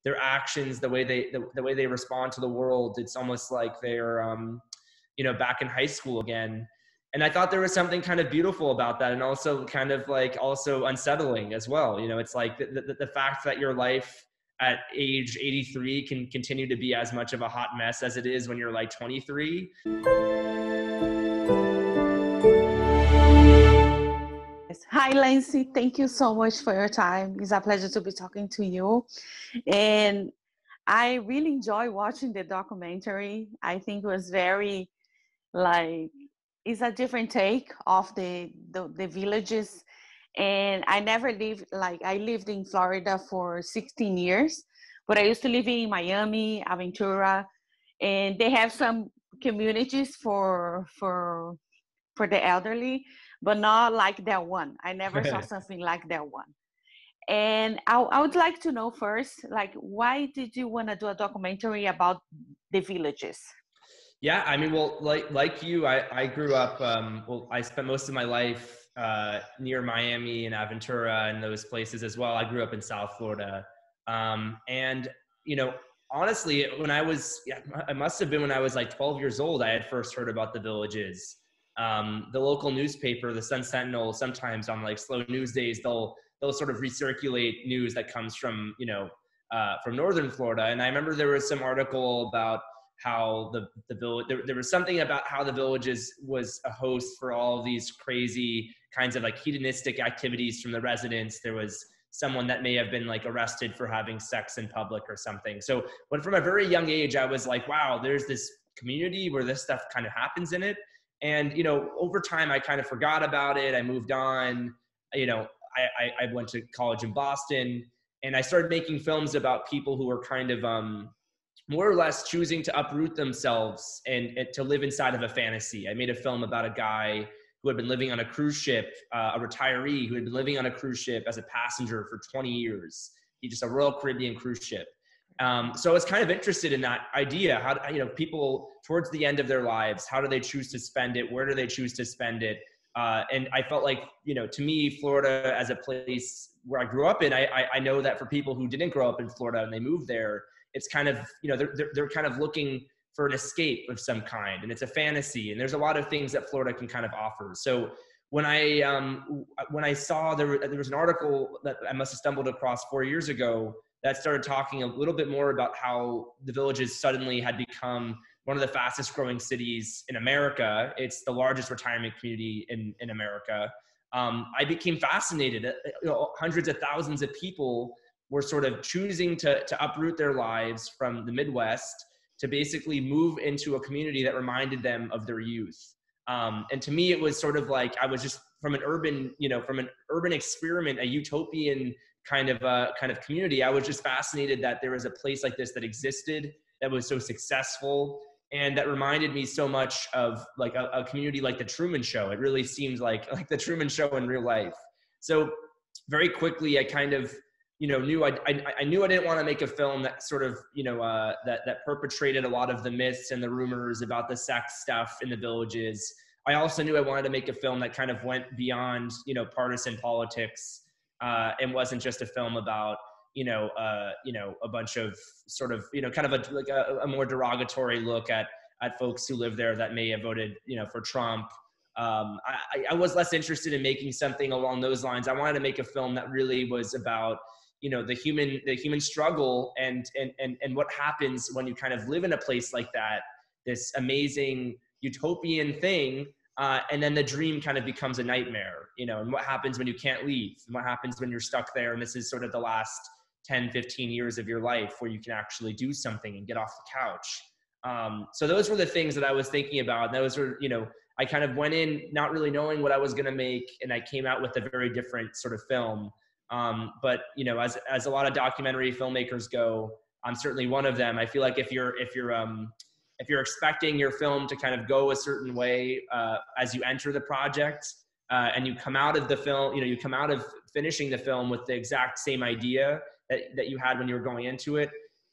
their actions, the way they respond to the world. It's almost like they're, back in high school again. And I thought there was something kind of beautiful about that, and also kind of like also unsettling as well. It's like the fact that your life at age 83 can continue to be as much of a hot mess as it is when you're like 23. Hi, Lance. Thank you so much for your time. It's a pleasure to be talking to you. And I really enjoy watching the documentary. I think it was very, it's a different take of the villages. And I never lived, I lived in Florida for 16 years, but I used to live in Miami, Aventura, and they have some communities for the elderly, but not like that one. I never saw something like that one. And I would like to know first, why did you want to do a documentary about the villages? Yeah, I mean, well, like you, I grew up, I spent most of my life near Miami and Aventura and those places as well. I grew up in South Florida. And, honestly, it must have been when I was like 12 years old, I had first heard about the villages. The local newspaper, the Sun Sentinel, sometimes on like slow news days, they'll sort of recirculate news that comes from, from Northern Florida. And I remember there was some article about how the village, there was something about how the villages was a host for all of these crazy kinds of like hedonistic activities from the residents. There was someone that may have been like arrested for having sex in public or something. So when from a very young age, I was like, wow, there's this community where this stuff kind of happens in it. And, over time, I kind of forgot about it. I moved on. I went to college in Boston, and I started making films about people who were kind of more or less choosing to uproot themselves and to live inside of a fantasy. I made a film about a guy who had been living on a cruise ship, a retiree who had been living on a cruise ship as a passenger for 20 years. He just a Royal Caribbean cruise ship. So I was kind of interested in that idea. How, people towards the end of their lives, how do they choose to spend it? Where do they choose to spend it? And I felt like, to me, Florida as a place where I grew up in, I know that for people who didn't grow up in Florida and they moved there, it's kind of, they're kind of looking for an escape of some kind, and it's a fantasy, and there's a lot of things that Florida can kind of offer. So when I saw there was an article that I must have stumbled across 4 years ago that started talking a little bit more about how the villages suddenly had become one of the fastest growing cities in America. It's the largest retirement community in America. I became fascinated. Hundreds of thousands of people were sort of choosing to uproot their lives from the Midwest to basically move into a community that reminded them of their youth. And to me, it was sort of like I was just from an urban experiment, a utopian kind of community. I was just fascinated that there was a place like this that existed, that was so successful, and that reminded me so much of like a community like the Truman Show. It really seems like the Truman Show in real life. So very quickly, I kind of knew I knew I didn't want to make a film that sort of that perpetrated a lot of the myths and the rumors about the sex stuff in the villages. I also knew I wanted to make a film that kind of went beyond partisan politics and wasn't just a film about a bunch of sort of kind of a more derogatory look at folks who live there that may have voted for Trump. I was less interested in making something along those lines. I wanted to make a film that really was about the human struggle and what happens when you kind of live in a place like that, this amazing utopian thing, and then the dream kind of becomes a nightmare, and what happens when you can't leave, and what happens when you're stuck there, and this is sort of the last 10, 15 years of your life where you can actually do something and get off the couch. So those were the things that I was thinking about. And those were, I kind of went in not really knowing what I was going to make, and I came out with a very different sort of film. But as a lot of documentary filmmakers go, I'm certainly one of them. I feel like if you're expecting your film to kind of go a certain way as you enter the project, and you come out of the film, you come out of finishing the film with the exact same idea that you had when you were going into it,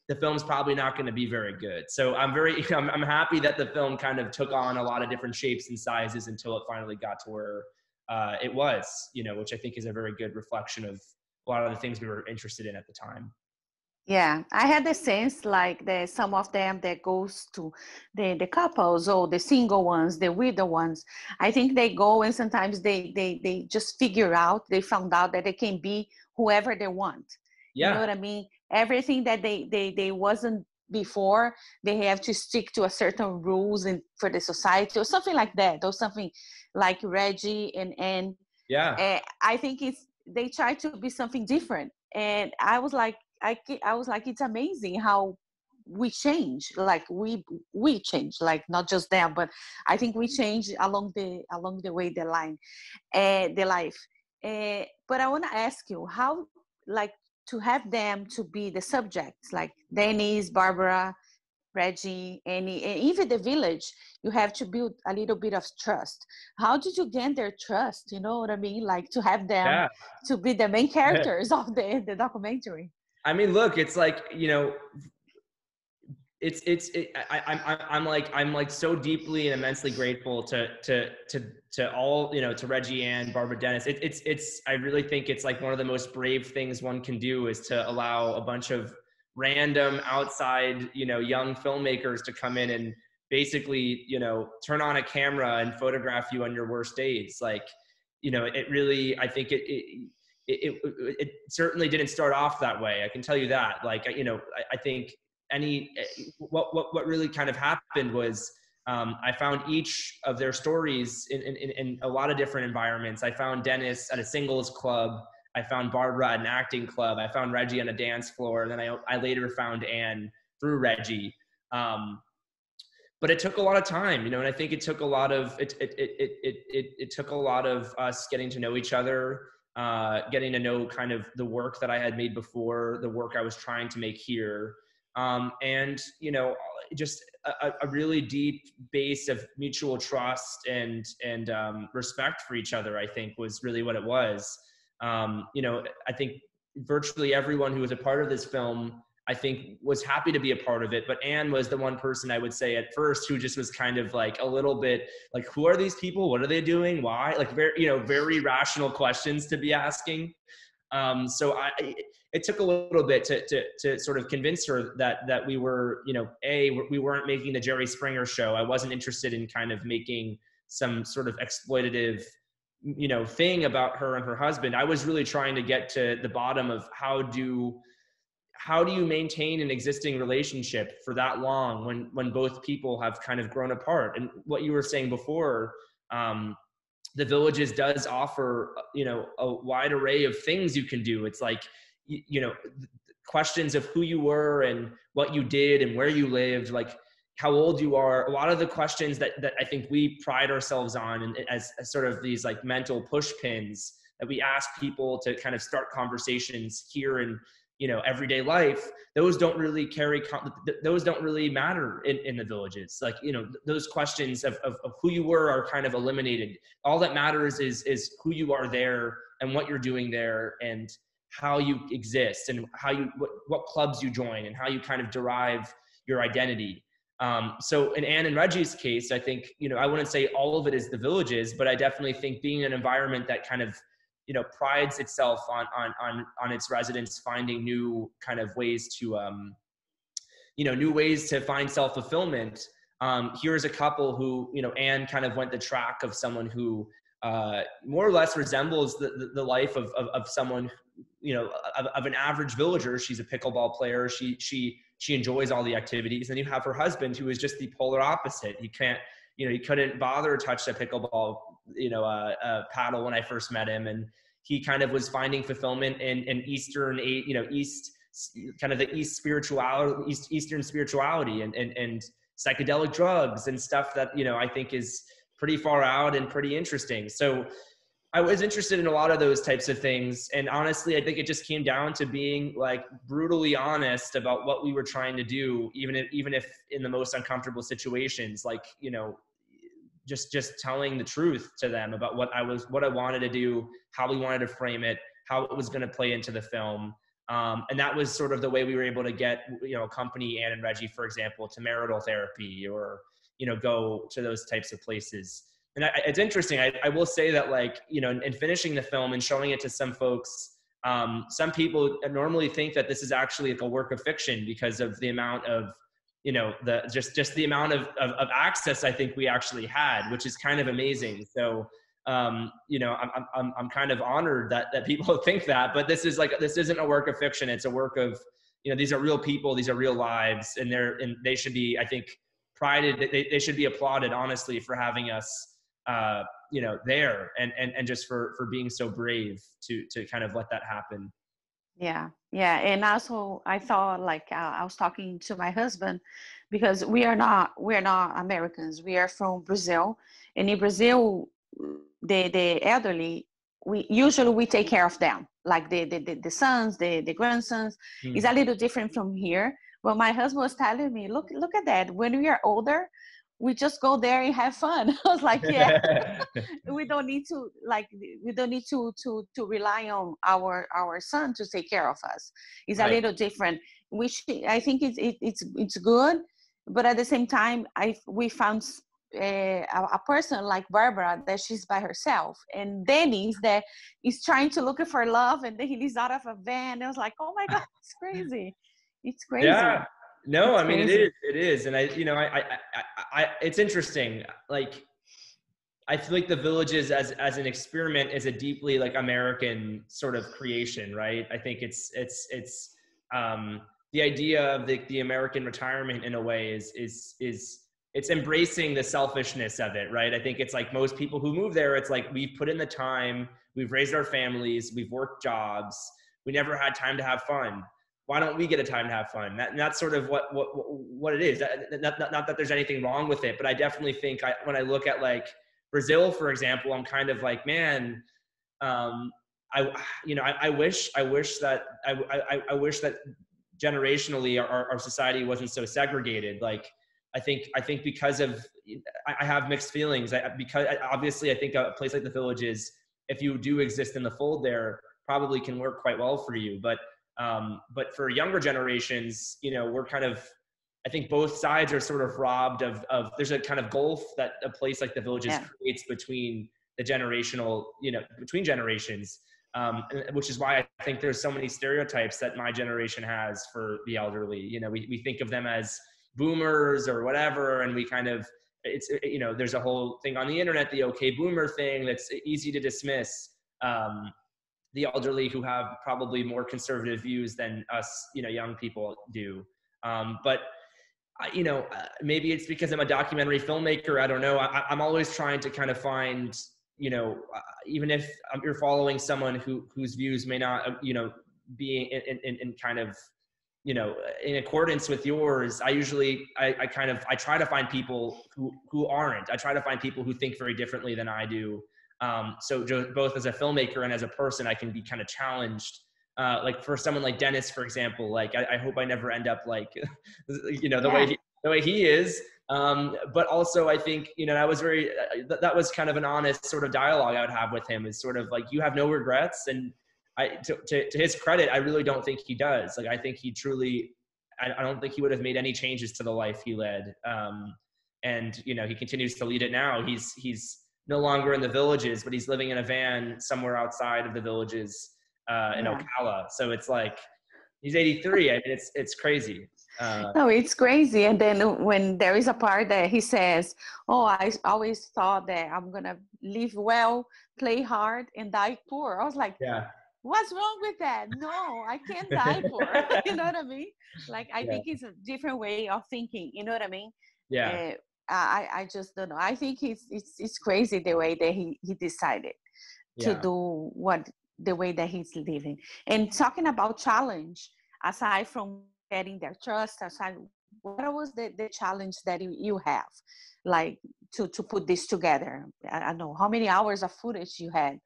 the film's probably not going to be very good. So I'm happy that the film kind of took on a lot of different shapes and sizes until it finally got to where it was, which I think is a very good reflection of a lot of the things we were interested in at the time. Yeah, I had the sense like there's some of them that goes to the couples or the single ones, the widow ones. I think they go and sometimes they just figure out, they found out that they can be whoever they want. You know Yeah, what I mean? Everything that they wasn't before, they have to stick to a certain rules and for the society or something like that, or something like Reggie and yeah, I think it's they try to be something different, and I was like, I was like, it's amazing how we change, like we change, like not just them, but I think we change along the way the line, the life. But I want to ask you how, like, to have them to be the subjects, like Dennis, Barbara, Reggie, Annie, and even the village, you have to build a little bit of trust. How did you gain their trust? You know what I mean? Like to have them yeah. to be the main characters of the documentary. I mean, look, it's like, I'm like so deeply and immensely grateful to all, to Reggie and Barbara Dennis. I really think it's like one of the most brave things one can do is to allow a bunch of random outside, young filmmakers to come in and basically, turn on a camera and photograph you on your worst days. Like, it really, I think it certainly didn't start off that way. I can tell you that. Like, I think what really kind of happened was, I found each of their stories in a lot of different environments. I found Dennis at a singles club. I found Barbara at an acting club. I found Reggie on a dance floor. And then I later found Anne through Reggie. But it took a lot of time, and I think it took a lot of it took a lot of us getting to know each other, getting to know kind of the work that I had made before, the work I was trying to make here, and just a really deep base of mutual trust and respect for each other. I think was really what it was. I think virtually everyone who was a part of this film, I think, was happy to be a part of it. But Anne was the one person I would say at first who just was kind of like a little bit like, who are these people? What are they doing? Why? Like very rational questions to be asking. So it took a little bit to sort of convince her that we were, we weren't making the Jerry Springer show. I wasn't interested in kind of making some sort of exploitative, thing about her and her husband. I was really trying to get to the bottom of how do you maintain an existing relationship for that long when both people have kind of grown apart? And what you were saying before, the Villages does offer, a wide array of things you can do. It's like, questions of who you were and what you did and where you lived, like how old you are. A lot of the questions that I think we pride ourselves on, and as sort of these like mental push pins that we ask people to kind of start conversations here in, everyday life, those don't really those don't really matter in the Villages. Like, those questions of who you were are kind of eliminated. All that matters is who you are there and what you're doing there and how you exist and what clubs you join and how you kind of derive your identity. So in Anne and Reggie's case, I think, I wouldn't say all of it is the Villages, but I definitely think being an environment that kind of, prides itself on its residents finding new kind of ways to, new ways to find self-fulfillment. Here's a couple who, Anne kind of went the track of someone who more or less resembles the life of someone, of an average villager. She's a pickleball player. She enjoys all the activities. And you have her husband, who is just the polar opposite. He couldn't bother to touch a pickleball, paddle when I first met him. And he kind of was finding fulfillment in Eastern, East, kind of the Eastern spirituality and psychedelic drugs and stuff that, I think is pretty far out and pretty interesting. So I was interested in a lot of those types of things. And honestly, I think it just came down to being like brutally honest about what we were trying to do, even if in the most uncomfortable situations, like, just telling the truth to them about what I wanted to do, how we wanted to frame it, how it was going to play into the film. And that was sort of the way we were able to get, accompany Anne and Reggie, for example, to marital therapy or, go to those types of places. And it's interesting. I will say that, like, in finishing the film and showing it to some folks, Some people normally think that this is actually like a work of fiction because of the amount of, you know, the just the amount of access I think we actually had, which is kind of amazing. So you know, I'm kind of honored that people think that, but this isn't a work of fiction. It's a work of, you know, these are real people, these are real lives, and they should be, I think, prided. They should be applauded, honestly, for having us, you know, there, and just for being so brave to kind of let that happen. Yeah, yeah, and also I thought like I was talking to my husband because we are not Americans. We are from Brazil, and in Brazil, the elderly, we take care of them, like the sons, the grandsons. It's a little different from here. But my husband was telling me, look at that. When we are older, we just go there and have fun. I was like, yeah, we don't need to rely on our son to take care of us. It's Right. a little different, which I think it's good, but at the same time we found a person like Barbara that she's by herself, and Dennis that is trying to look for love, and then he lives out of a van. I was like, oh my god, it's crazy. It's crazy. Yeah. No, It's I mean, crazy. it is. And you know, it's interesting. Like, I feel like the Villages as an experiment is a deeply like American sort of creation, right? I think the idea of the American retirement in a way is it's embracing the selfishness of it, right? I think it's like most people who move there, it's like we've put in the time, we've raised our families, we've worked jobs, we never had time to have fun. Why don't we get a time to have fun? That's sort of what it is. Not that there's anything wrong with it, but I definitely think when I look at like Brazil, for example, I'm kind of like, man, I wish that I wish that generationally our society wasn't so segregated. Like, I think because of, I have mixed feelings. Because obviously I think a place like the Villages, if you do exist in the fold there, probably can work quite well for you. But for younger generations, you know, we're kind of, I think both sides are sort of robbed of there's a kind of gulf that a place like the Villages creates between the generational, you know, between generations, which is why I think there's so many stereotypes that my generation has for the elderly. You know, we think of them as boomers or whatever, and we kind of, you know, there's a whole thing on the internet, the okay boomer thing, that's easy to dismiss. The elderly who have probably more conservative views than us, you know, young people do. But you know, maybe it's because I'm a documentary filmmaker. I don't know. I'm always trying to kind of find, you know, even if you're following someone whose views may not, you know, be in kind of, you know, in accordance with yours. I try to find people who aren't. I try to find people who think very differently than I do. So both as a filmmaker and as a person, I can be kind of challenged. Like for someone like Dennis, for example, like I hope I never end up like, you know, the way he is. But also I think, you know, that was kind of an honest sort of dialogue I would have with him, is sort of like, you have no regrets. And to his credit, I really don't think he does. Like, I think he truly, I don't think he would have made any changes to the life he led. And, you know, he continues to lead it now. He's no longer in the Villages, but he's living in a van somewhere outside of the Villages, in Ocala. So it's like, he's 83. I mean, it's crazy. No, it's crazy. And then when there is a part that he says, oh, I always thought that I'm going to live well, play hard, and die poor. I was like, yeah. What's wrong with that? No, I can't die poor. You know what I mean? Like, I think it's a different way of thinking. You know what I mean? Yeah. I just don't know. I think it's crazy the way that he decided to do the way that he's living. And talking about challenge, aside from getting their trust, aside, what was the challenge that you have, like to put this together? I don't know how many hours of footage you had.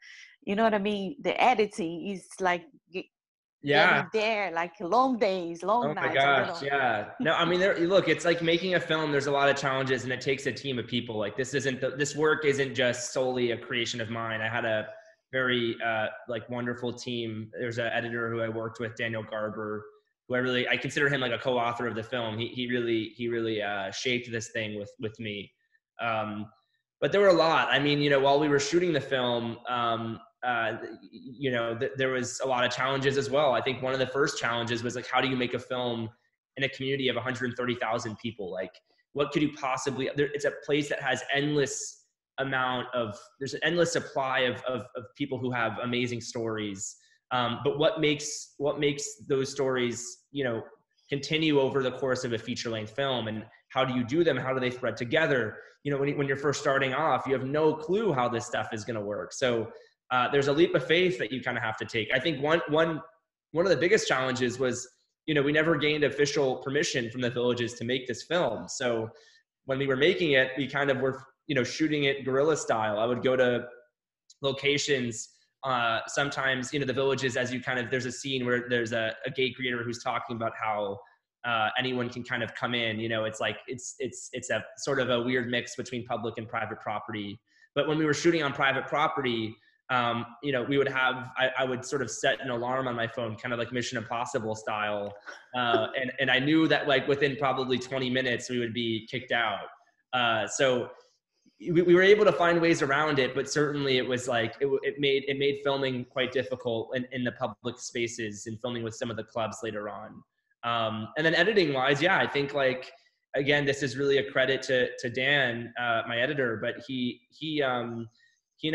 You know what I mean? The editing is like getting there, like long days, long nights. Oh my gosh, yeah. No, I mean, look, it's like making a film. There's a lot of challenges, and it takes a team of people. Like, this work isn't just solely a creation of mine. I had a very like wonderful team. There's an editor who I worked with, Daniel Garber, who I consider him like a co-author of the film. He really shaped this thing with me. but there were a lot. I mean, while we were shooting the film, there was a lot of challenges as well. I think one of the first challenges was like, how do you make a film in a community of 130,000 people? Like, what could you possibly, it's a place that has there's an endless supply of people who have amazing stories. But what makes those stories, continue over the course of a feature-length film, and how do you do them? How do they thread together? When you're first starting off, you have no clue how this stuff is going to work. So there's a leap of faith that you kind of have to take. I think one of the biggest challenges was, we never gained official permission from the villages to make this film. So when we were making it, we kind of were, shooting it guerrilla style. I would go to locations. Sometimes, the villages, there's a scene where there's a gate greeter who's talking about how anyone can kind of come in. It's like, it's a sort of a weird mix between public and private property. But when we were shooting on private property, we would have, I would sort of set an alarm on my phone, kind of like Mission Impossible style. And I knew that like within probably 20 minutes, we would be kicked out. So we were able to find ways around it, but certainly it was like, it made filming quite difficult in the public spaces, and filming with some of the clubs later on. And then editing wise, yeah, I think like, again, this is really a credit to Dan, my editor, but he and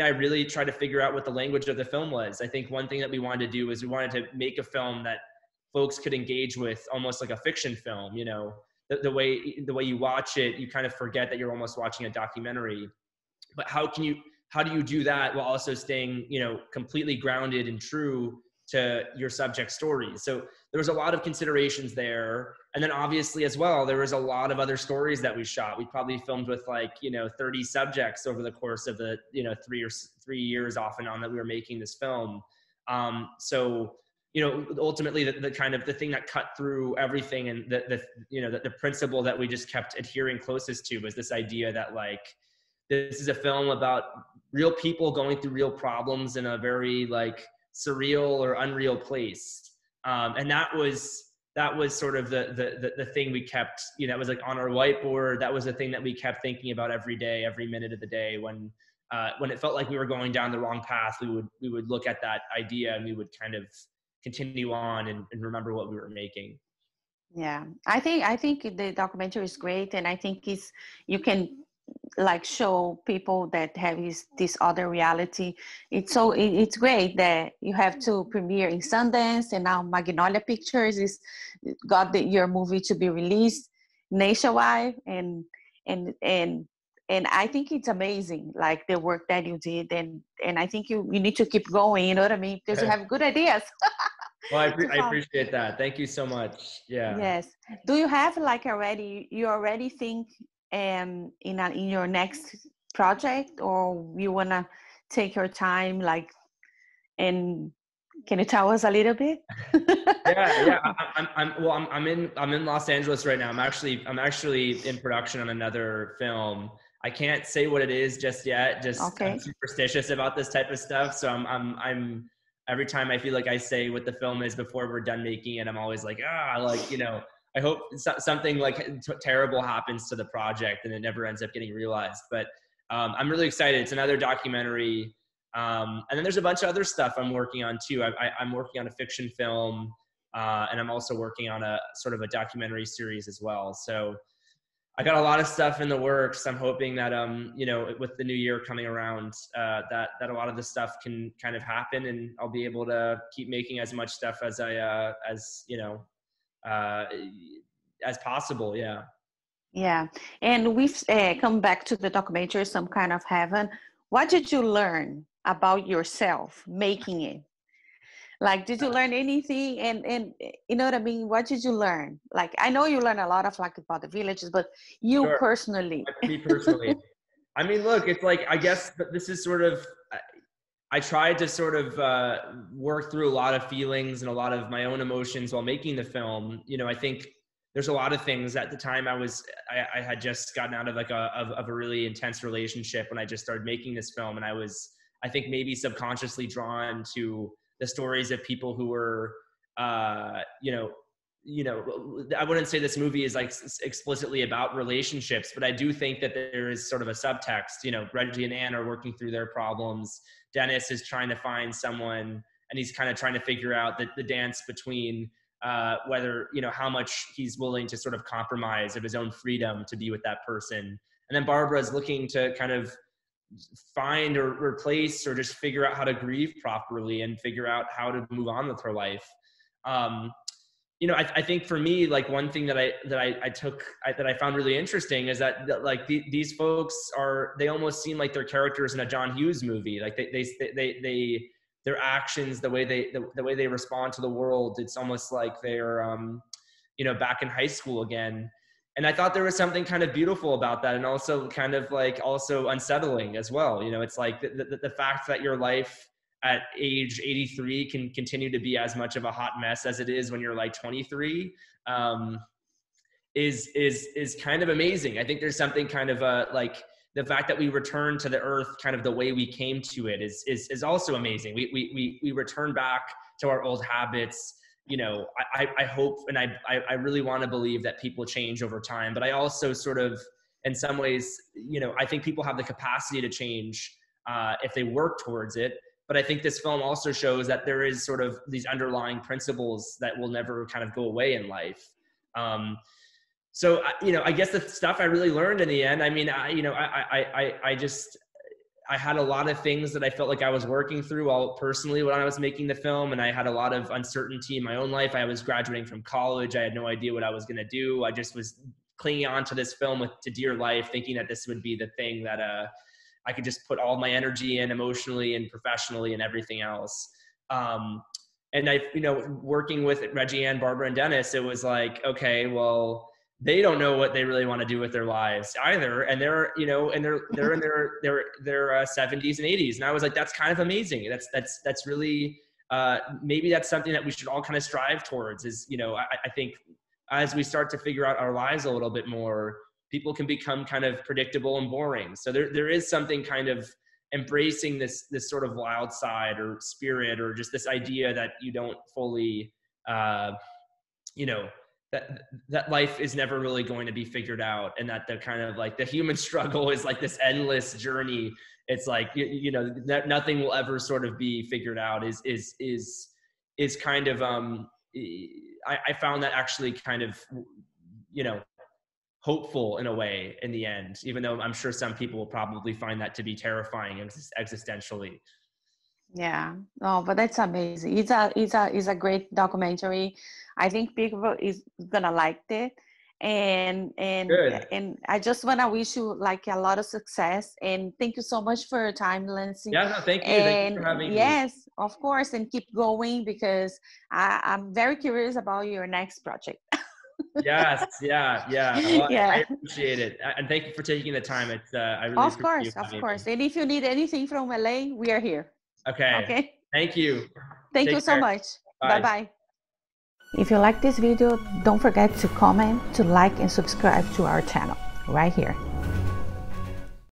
I really tried to figure out what the language of the film was. I think one thing that we wanted to do is we wanted to make a film that folks could engage with, almost like a fiction film. The way you watch it, you kind of forget that you're almost watching a documentary. But how do you do that while also staying, completely grounded and true to your subject stories? So there was a lot of considerations there. And then obviously as well, there was a lot of other stories that we shot. We probably filmed with 30 subjects over the course of the, 3 years off and on that we were making this film. So, ultimately the kind of the thing that cut through everything, and the principle that we just kept adhering closest to, was this idea that like, this is a film about real people going through real problems in a very like surreal or unreal place. And that was sort of the thing we kept, that was like on our whiteboard. That was the thing that we kept thinking about every day, every minute of the day. When it felt like we were going down the wrong path, we would look at that idea, and we would kind of continue on and remember what we were making. Yeah, I think the documentary is great, and I think you can like show people that have this other reality. It's great that you have to premiere in Sundance, and now Magnolia Pictures got your movie to be released nationwide, and I think it's amazing, like the work that you did, and I think you need to keep going. You know what I mean? Because you have good ideas. Well, I appreciate that. Thank you so much. Yeah. Yes. Do you have like you already think in your next project, or you wanna take your time, like, and can you tell us a little bit? Yeah. I'm in Los Angeles right now. I'm actually in production on another film. I can't say what it is just yet. Okay. I'm superstitious about this type of stuff. So I'm every time I feel like I say what the film is before we're done making it, I'm always like, I hope something like terrible happens to the project and it never ends up getting realized. But I'm really excited. It's another documentary. And then there's a bunch of other stuff I'm working on too. I'm working on a fiction film, and I'm also working on a sort of a documentary series as well. So I got a lot of stuff in the works. I'm hoping that, with the new year coming around, that a lot of this stuff can kind of happen, and I'll be able to keep making as much stuff as as possible. Yeah. Yeah. And we've come back to the documentary, Some Kind of Heaven. What did you learn about yourself making it? Like, did you learn anything? And you know what I mean? What did you learn? Like, I know you learned a lot of like about the villages, but you Sure. personally. Me personally. I mean, look, it's like, I guess this is sort of, I tried to sort of work through a lot of feelings and a lot of my own emotions while making the film. I think there's a lot of things. At the time I had just gotten out of like a really intense relationship when I just started making this film. And I think maybe subconsciously drawn to the stories of people who were, you know, I wouldn't say this movie is like explicitly about relationships, but I do think that there is sort of a subtext. You know, Reggie and Anne are working through their problems. Dennis is trying to find someone, and he's kind of trying to figure out the dance between whether, you know, how much he's willing to sort of compromise of his own freedom to be with that person. And then Barbara is looking to kind of find or replace or just figure out how to grieve properly and figure out how to move on with her life. You know, I think for me, like one thing that I found really interesting is that like these folks they almost seem like they're characters in a John Hughes movie. Like their actions, the way they respond to the world, it's almost like they're, you know, back in high school again. And I thought there was something kind of beautiful about that, and also kind of like also unsettling as well. You know, it's like the fact that your life at age 83 can continue to be as much of a hot mess as it is when you're like 23, is kind of amazing. I think there's something kind of like the fact that we return to the earth kind of the way we came to it is also amazing. We return back to our old habits. You know, I hope, and I really want to believe that people change over time, but I also sort of, in some ways, you know, I think people have the capacity to change if they work towards it. But I think this film also shows that there is sort of these underlying principles that will never kind of go away in life. So, you know, I guess the stuff I really learned in the end, I mean, I had a lot of things that I felt like I was working through all personally when I was making the film. And I had a lot of uncertainty in my own life. I was graduating from college. I had no idea what I was going to do. I just was clinging on to this film to dear life, thinking that this would be the thing that, I could just put all my energy in emotionally and professionally and everything else. And you know, working with Reggie Ann, Barbara, and Dennis, it was like, okay, well, they don't know what they really want to do with their lives either. And they're, you know, and they're in their 70s and 80s. And I was like, that's kind of amazing. That's really, maybe that's something that we should all kind of strive towards is, you know, I think as we start to figure out our lives a little bit more, people can become kind of predictable and boring. So there is something kind of embracing this sort of wild side or spirit, or just this idea that you don't fully, you know, that life is never really going to be figured out, and that the kind of like the human struggle is like this endless journey. It's like, you know, nothing will ever sort of be figured out is kind of, I found that actually kind of, you know, hopeful in a way in the end, even though I'm sure some people will probably find that to be terrifying existentially. Yeah, no, but that's amazing. It's a great documentary. I think people is gonna like it, and I just wanna wish you like a lot of success, and thank you so much for your time, Lance. Yeah, no, thank you. And thank you for having me. Yes, of course, and keep going, because I'm very curious about your next project. Yes, yeah. Well, Yeah. I appreciate it, and thank you for taking the time. It's I really Of course. me. And if you need anything from LA, we are here. Okay. Thank you. Thank you so much. Bye. Bye-bye. If you like this video, don't forget to comment, to like, and subscribe to our channel right here.